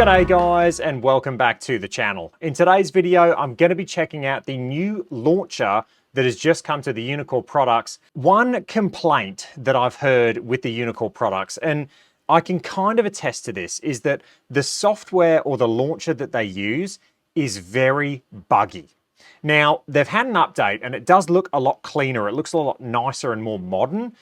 G'day guys, and welcome back to the channel. In today's video, I'm going to be checking out the new launcher that has just come to the Uneekor products. One complaint that I've heard with the Uneekor products, and I can kind of attest to this, is that the software or the launcher that they use is very buggy. Now, they've had an update and it does look a lot cleaner. It looks a lot nicer and more modern.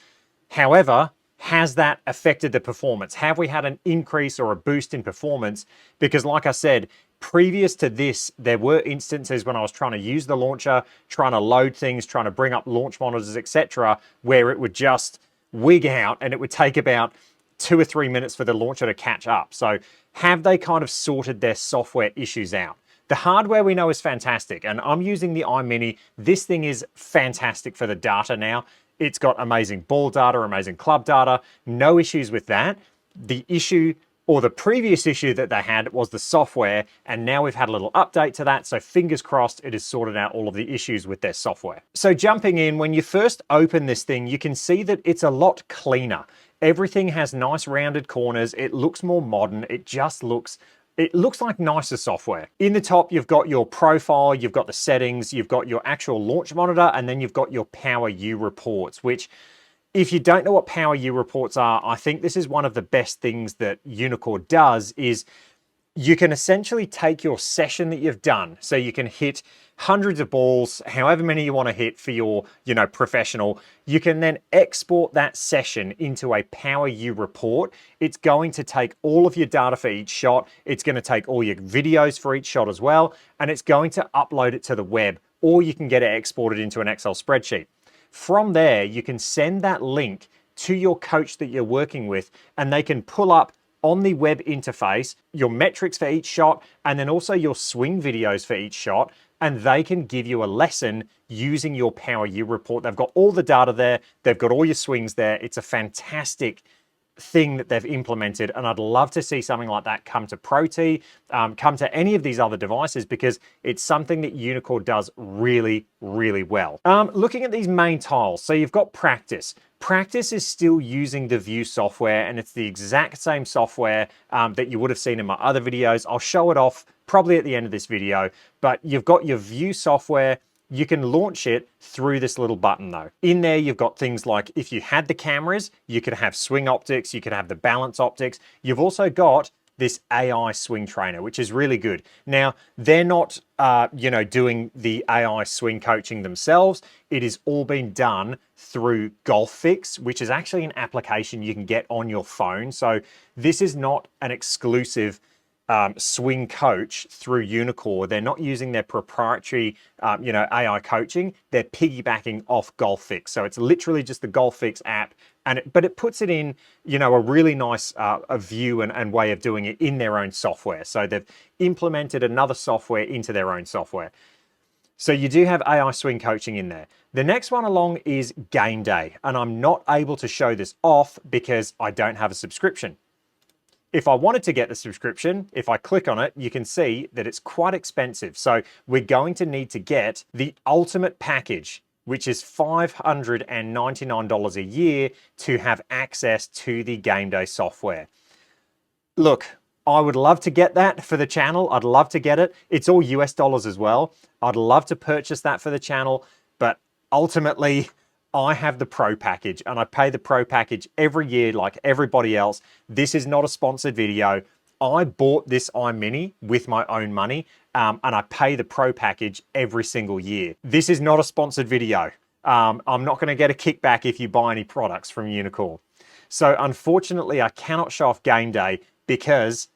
However, has that affected the performance? Have we had an increase or a boost in performance? Because like I said, previous to this, there were instances when I was trying to use the launcher, trying to load things, trying to bring up launch monitors, etc., where it would just wig out and it would take about 2 or 3 minutes for the launcher to catch up. So have they kind of sorted their software issues out? The hardware we know is fantastic, and I'm using the iMini. This thing is fantastic for the data now. It's got amazing ball data, amazing club data, no issues with that. The issue, or the previous issue that they had, was the software, and now we've had a little update to that, so fingers crossed it has sorted out all of the issues with their software. So jumping in, when you first open this thing, you can see that it's a lot cleaner. Everything has nice rounded corners, it looks more modern, it looks like nicer software. In the top, you've got your profile, you've got the settings, you've got your actual launch monitor, and then you've got your Power U reports, which, if you don't know what Power U reports are, I think this is one of the best things that Uneekor does, is you can essentially take your session that you've done. So you can hit hundreds of balls, however many you want to hit for your, professional. You can then export that session into a Power U report. It's going to take all of your data for each shot. It's going to take all your videos for each shot as well. And it's going to upload it to the web, or you can get it exported into an Excel spreadsheet. From there, you can send that link to your coach that you're working with, and they can pull up on the web interface your metrics for each shot, and then also your swing videos for each shot, and they can give you a lesson using your Power U report. They've got all the data there, they've got all your swings there. It's a fantastic thing that they've implemented, and I'd love to see something like that come to Pro T, come to any of these other devices, because it's something that Uneekor does really, really well. Looking at these main tiles, so you've got practice. Practice is still using the View software, and it's the exact same software that you would have seen in my other videos. I'll show it off probably at the end of this video, but you've got your View software. You can launch it through this little button though. In there, you've got things like, if you had the cameras, you could have swing optics, you could have the balance optics. You've also got this AI swing trainer, which is really good. Now, they're not, doing the AI swing coaching themselves. It is all been done through GolfFix, which is actually an application you can get on your phone. So this is not an exclusive swing coach through Uneekor. They're not using their proprietary, AI coaching. They're piggybacking off GolfFix. So it's literally just the GolfFix app, but it puts it in, a really nice a view and way of doing it in their own software. So they've implemented another software into their own software. So you do have AI swing coaching in there. The next one along is Game Day, and I'm not able to show this off because I don't have a subscription. If I wanted to get the subscription, if I click on it, you can see that it's quite expensive. So we're going to need to get the ultimate package, which is $599 a year to have access to the Game Day software. Look, I would love to get that for the channel. I'd love to get it. It's all US dollars as well. I'd love to purchase that for the channel, but ultimately, I have the Pro package, and I pay the Pro package every year like everybody else. This is not a sponsored video. I bought this iMini with my own money, and I pay the Pro package every single year. This is not a sponsored video. I'm not going to get a kickback if you buy any products from Uneekor. So unfortunately, I cannot show off Game Day because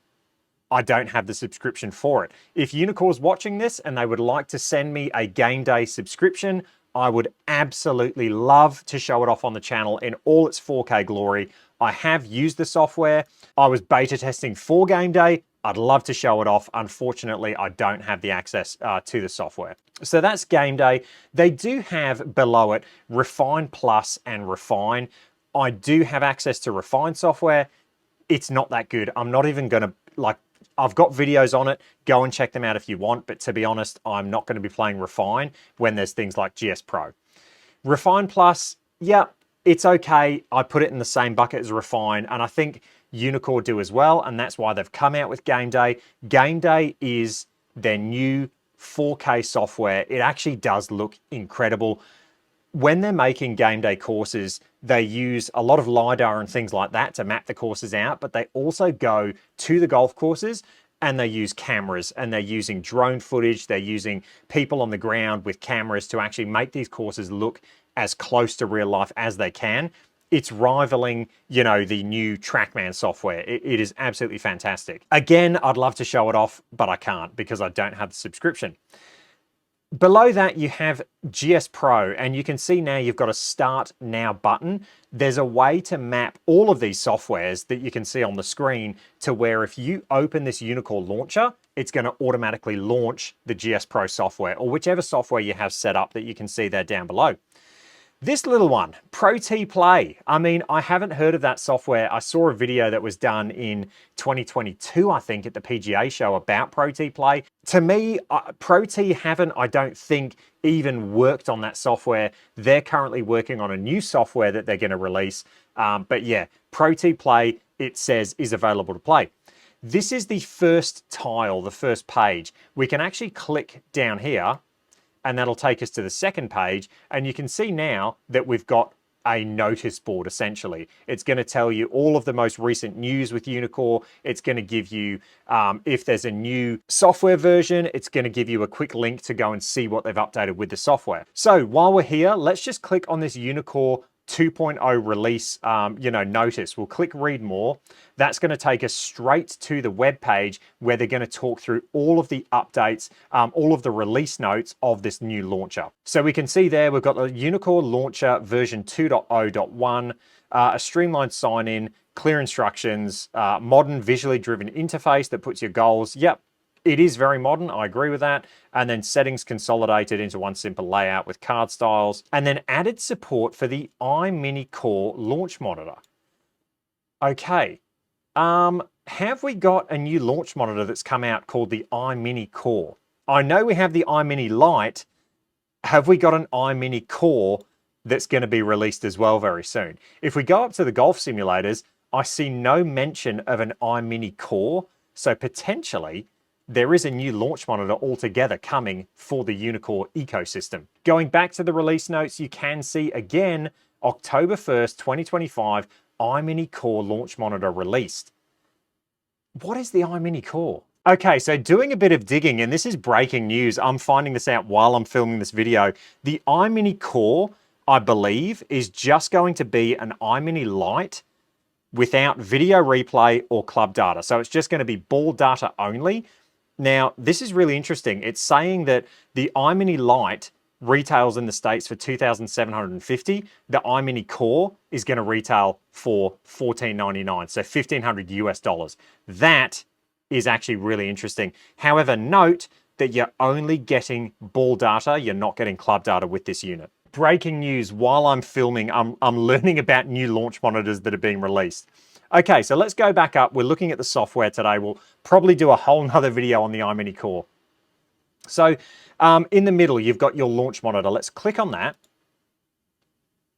I don't have the subscription for it. If Uneekor's watching this and they would like to send me a Game Day subscription, I would absolutely love to show it off on the channel in all its 4K glory. I have used the software. I was beta testing for Game Day. I'd love to show it off. Unfortunately, I don't have the access to the software. So that's Game Day. They do have below it Refine Plus and Refine. I do have access to Refine software. It's not that good. I'm not even going to, I've got videos on it. Go and check them out if you want. But to be honest, I'm not going to be playing Refine when there's things like GS Pro. Refine Plus, yeah, it's okay. I put it in the same bucket as Refine. And I think Uneekor do as well, and that's why they've come out with Game Day. Game Day is their new 4K software. It actually does look incredible. When they're making Game Day courses, they use a lot of LiDAR and things like that to map the courses out, but they also go to the golf courses and they use cameras, and they're using drone footage. They're using people on the ground with cameras to actually make these courses look as close to real life as they can. It's rivaling, you know, the new TrackMan software. It is absolutely fantastic. Again, I'd love to show it off, but I can't because I don't have the subscription. Below that, you have GS Pro, and you can see now you've got a Start Now button. There's a way to map all of these softwares that you can see on the screen to where if you open this Uneekor launcher, it's going to automatically launch the GS Pro software or whichever software you have set up that you can see there down below. This little one, Pro T Play. I mean, I haven't heard of that software. I saw a video that was done in 2022, I think, at the PGA show about Pro T Play. To me, Pro T haven't, I don't think, even worked on that software. They're currently working on a new software that they're going to release. But yeah, Pro T Play, it says, is available to play. This is the first tile, the first page. We can actually click down here, and that'll take us to the second page. And you can see now that we've got a notice board, essentially. It's going to tell you all of the most recent news with Uneekor. It's going to give you, if there's a new software version, it's going to give you a quick link to go and see what they've updated with the software. So while we're here, let's just click on this Uneekor 2.0 release, notice. We'll click read more. That's going to take us straight to the web page where they're going to talk through all of the updates, all of the release notes of this new launcher. So we can see there we've got the Uneekor launcher version 2.0.1, a streamlined sign-in, clear instructions, modern visually driven interface that puts your goals. Yep, it is very modern, I agree with that. And then settings consolidated into one simple layout with card styles. And then added support for the Uneekor launch monitor. Okay, have we got a new launch monitor that's come out called the Uneekor? I know we have the iMini Lite. Have we got an Uneekor that's going to be released as well very soon? If we go up to the golf simulators, I see no mention of an Uneekor. So potentially, there is a new launch monitor altogether coming for the Uneekor ecosystem. Going back to the release notes, you can see again, October 1st, 2025, Uneekor launch monitor released. What is the Uneekor? Okay, so doing a bit of digging, and this is breaking news. I'm finding this out while I'm filming this video. The Uneekor, I believe, is just going to be an iMini Lite without video replay or club data. So it's just going to be ball data only. Now, this is really interesting. It's saying that the iMini Lite retails in the States for $2,750. The Uneekor is going to retail for $1,499, so $1,500 US. That is actually really interesting. However, note that you're only getting ball data, you're not getting club data with this unit. Breaking news, while I'm filming, I'm learning about new launch monitors that are being released. Okay, so let's go back up. We're looking at the software today. We'll probably do a whole nother video on the Uneekor. So in the middle, you've got your launch monitor. Let's click on that.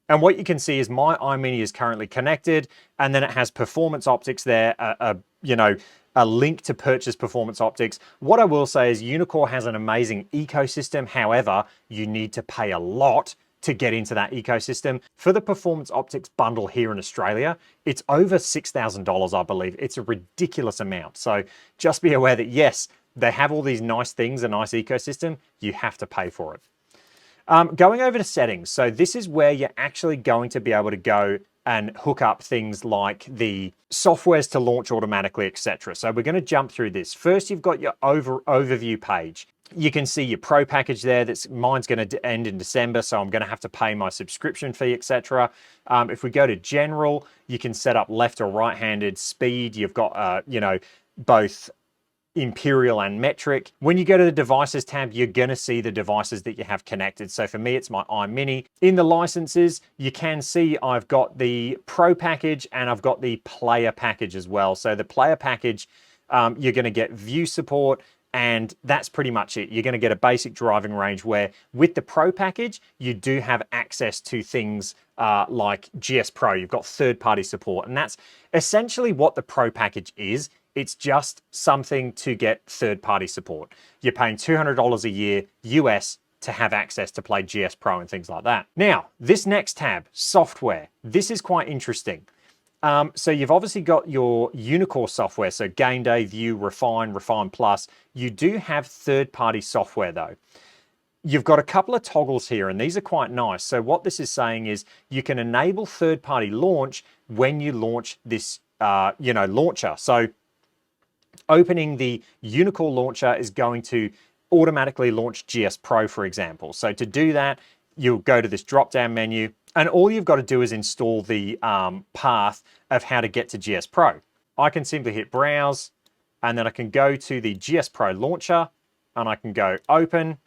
And what you can see is my iMini is currently connected, and then it has performance optics there, a link to purchase performance optics. What I will say is Uneekor has an amazing ecosystem. However, you need to pay a lot to get into that ecosystem. For the performance optics bundle here in Australia, it's over $6,000, I believe. It's a ridiculous amount. So just be aware that yes, they have all these nice things, a nice ecosystem, you have to pay for it. Going over to settings. So this is where you're actually going to be able to go and hook up things like the softwares to launch automatically, etc. So we're going to jump through this. First, you've got your overview page. You can see your pro package there. Mine's going to end in December, so I'm going to have to pay my subscription fee, etc. If we go to general, you can set up left or right-handed speed. You've got, both imperial and metric. When you go to the devices tab, you're going to see the devices that you have connected. So for me, it's my iMini. In the licenses, you can see I've got the Pro package and I've got the Player package as well. So the Player package, you're going to get view support And that's pretty much it. You're going to get a basic driving range where with the Pro package, you do have access to things like GS Pro. You've got third-party support, and that's essentially what the Pro package is. It's just something to get third-party support. You're paying $200 a year US to have access to play GS Pro and things like that. Now, this next tab, software. This is quite interesting. So you've obviously got your Uneekor software, so Game Day, View, Refine, Refine Plus. You do have third-party software though. You've got a couple of toggles here, and these are quite nice. So what this is saying is you can enable third-party launch when you launch this, launcher. So opening the Uneekor launcher is going to automatically launch GS Pro, for example. So to do that, you'll go to this drop-down menu, and all you've got to do is install the path of how to get to GS Pro. I can simply hit Browse, and then I can go to the GS Pro launcher, and I can go Open,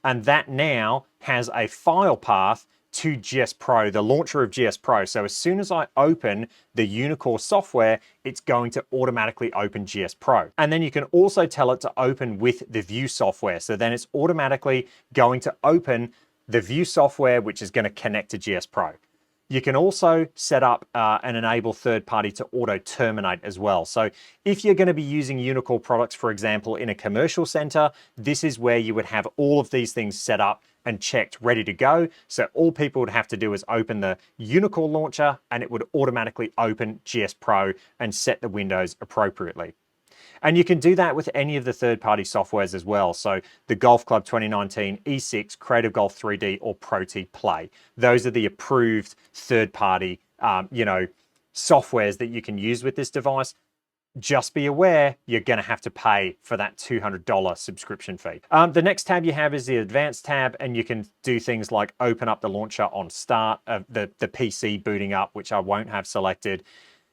and that now has a file path to GS Pro, the launcher of GS Pro. So as soon as I open the Uneekor software, it's going to automatically open GS Pro. And then you can also tell it to open with the View software. So then it's automatically going to open the View software, which is going to connect to GS Pro. You can also set up and enable third-party to auto-terminate as well. So if you're going to be using Uneekor products, for example, in a commercial center, this is where you would have all of these things set up and checked, ready to go. So all people would have to do is open the Uneekor launcher, and it would automatically open GS Pro and set the windows appropriately. And you can do that with any of the third-party softwares as well. So the Golf Club 2019, E6, Creative Golf 3D, or Pro T Play. Those are the approved third-party, softwares that you can use with this device. Just be aware, you're going to have to pay for that $200 subscription fee. The next tab you have is the Advanced tab, and you can do things like open up the launcher on start, the PC booting up, which I won't have selected.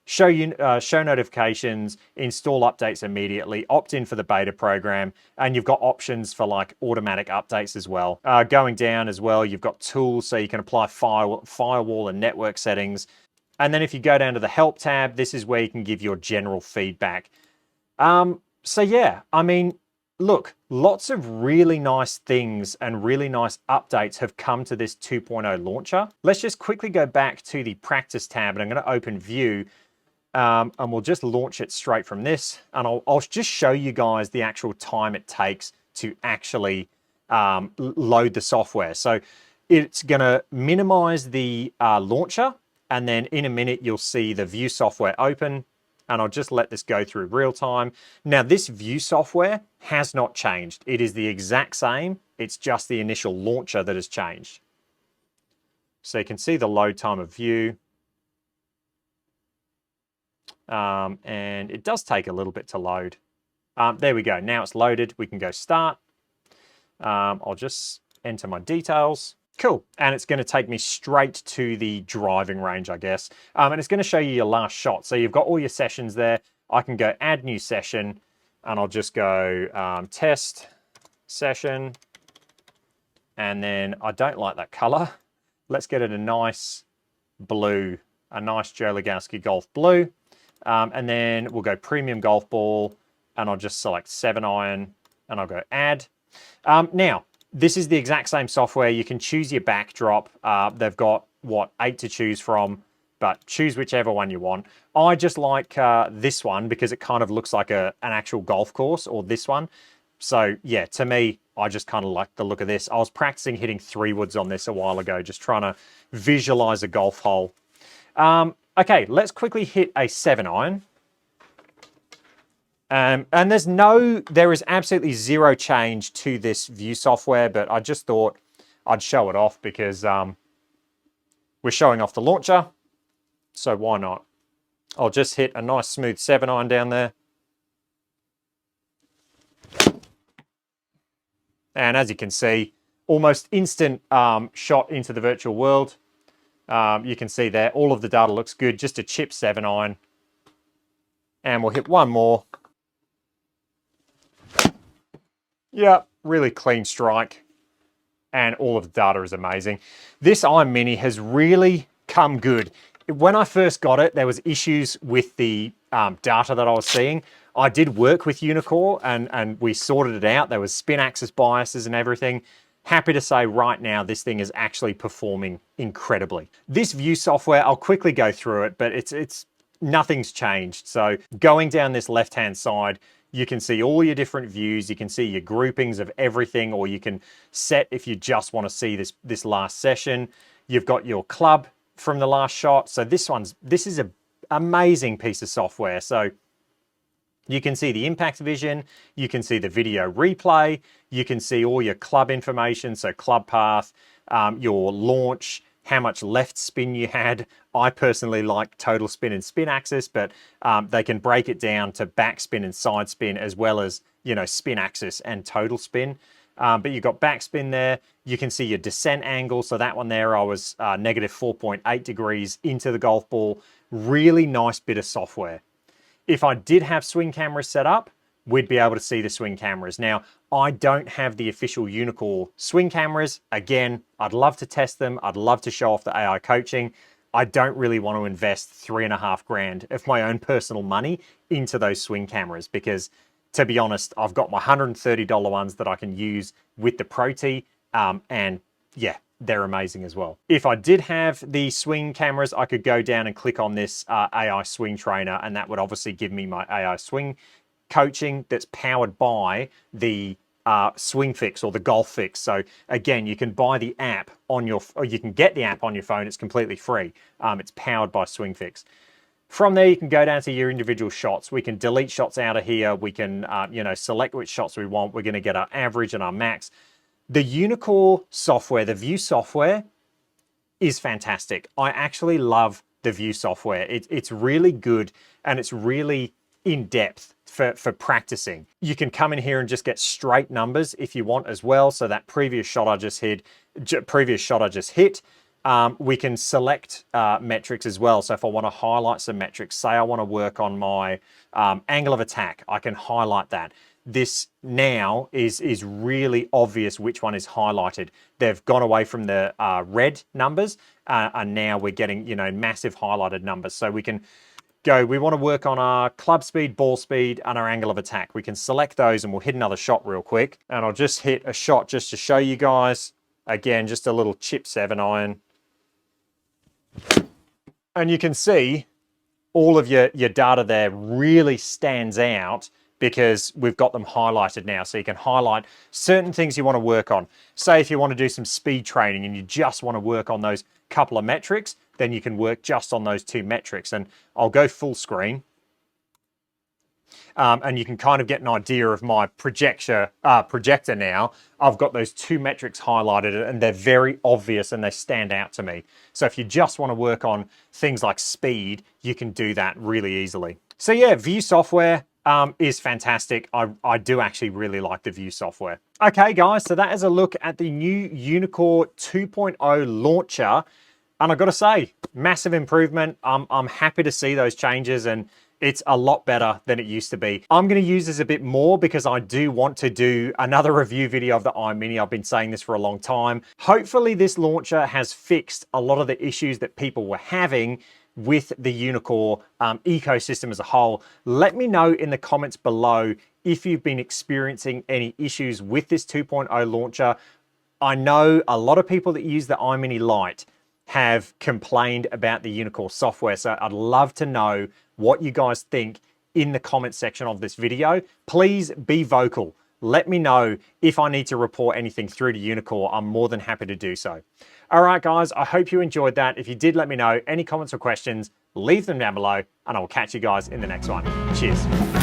Show notifications, install updates immediately, opt in for the beta program, and you've got options for like automatic updates as well. Going down as well, you've got tools, so you can apply firewall and network settings. And then if you go down to the help tab, this is where you can give your general feedback. So yeah, I mean, look, lots of really nice things and really nice updates have come to this 2.0 launcher. Let's just quickly go back to the practice tab, and I'm going to open View. And we'll just launch it straight from this. And I'll just show you guys the actual time it takes to actually load the software. So it's going to minimize the launcher. And then in a minute, you'll see the View software open. And I'll just let this go through real time. Now, this View software has not changed. It is the exact same. It's just the initial launcher that has changed. So you can see the load time of View. And it does take a little bit to load. There we go. Now it's loaded. We can go start. I'll just enter my details. Cool. And it's going to take me straight to the driving range, I guess. And it's going to show you your last shot. So you've got all your sessions there. I can go add new session, and I'll just go test session. And then I don't like that color. Let's get it a nice blue, a nice Joe Legowski golf blue. And then we'll go premium golf ball, and I'll just select 7-iron, and I'll go add. Now, this is the exact same software. You can choose your backdrop. They've got, 8 to choose from, but choose whichever one you want. I just like this one because it kind of looks like an actual golf course, or this one. So yeah, to me, I just kind of like the look of this. I was practicing hitting 3-woods on this a while ago, just trying to visualize a golf hole. Okay, let's quickly hit a 7-iron. And there is absolutely zero change to this View software, but I just thought I'd show it off because we're showing off the launcher, so why not? I'll just hit a nice smooth 7-iron down there. And as you can see, almost instant shot into the virtual world. You can see there, all of the data looks good, just a chip 7-iron. And we'll hit one more. Yeah, really clean strike. And all of the data is amazing. This iMini has really come good. When I first got it, there was issues with the data that I was seeing. I did work with Uneekor and we sorted it out. There was spin axis biases and everything. Happy to say right now, this thing is actually performing incredibly. This view software, I'll quickly go through it, but it's nothing's changed. So going down this left-hand side, you can see all your different views. You can see your groupings of everything, or you can set if you just want to see this last session. You've got your club from the last shot. So this is an amazing piece of software. So you can see the impact vision, you can see the video replay, you can see all your club information, so club path, your launch, how much left spin you had. I personally like total spin and spin axis, but they can break it down to back spin and side spin, as well as, you know, spin axis and total spin. But you've got backspin there. You can see your descent angle. So that one there, I was negative 4.8 degrees into the golf ball. Really nice bit of software. If I did have swing cameras set up, we'd be able to see the swing cameras. Now, I don't have the official Uneekor swing cameras. Again, I'd love to test them. I'd love to show off the AI coaching. I don't really want to invest $3.5 grand of my own personal money into those swing cameras because, to be honest, I've got my $130 ones that I can use with the Pro Tee, and yeah, they're amazing as well. If I did have the swing cameras, I could go down and click on this AI swing trainer, and that would obviously give me my AI swing coaching that's powered by the Swing Fix or the Golf Fix. So again, you can buy the app on your, or you can get the app on your phone. It's completely free. It's powered by Swing Fix. From there, you can go down to your individual shots. We can delete shots out of here. We can, select which shots we want. We're going to get our average and our max. The Uneekor software, the View software, is fantastic. I actually love the View software. It's really good and it's really in depth for practicing. You can come in here and just get straight numbers if you want as well. So that previous shot I just hit, we can select metrics as well. So if I want to highlight some metrics, say I want to work on my angle of attack, I can highlight that. This now is really obvious which one is highlighted. They've gone away from the red numbers and now we're getting, massive highlighted numbers. So we can go, we want to work on our club speed, ball speed, and our angle of attack. We can select those and we'll hit another shot real quick. And I'll just hit a shot just to show you guys. Again, just a little chip 7-iron. And you can see all of your data there really stands out because we've got them highlighted now. So you can highlight certain things you want to work on. Say if you want to do some speed training and you just want to work on those couple of metrics, then you can work just on those 2 metrics. And I'll go full screen. And you can kind of get an idea of my projector now. I've got those 2 metrics highlighted and they're very obvious and they stand out to me. So if you just want to work on things like speed, you can do that really easily. So yeah, View software is fantastic. I do actually really like the View software. Okay guys, so that is a look at the new Uneekor 2.0 launcher. And I've got to say, massive improvement. I'm happy to see those changes and it's a lot better than it used to be. I'm going to use this a bit more because I do want to do another review video of the iMini. I've been saying this for a long time. Hopefully this launcher has fixed a lot of the issues that people were having with the Uneekor ecosystem as a whole. Let me know in the comments below if you've been experiencing any issues with this 2.0 launcher. I know a lot of people that use the iMini Lite have complained about the Uneekor software, so I'd love to know what you guys think in the comment section of this video. Please be vocal. Let me know if I need to report anything through to Uneekor. I'm more than happy to do so. All right, guys, I hope you enjoyed that. If you did, let me know. Any comments or questions, leave them down below, and I will catch you guys in the next one. Cheers.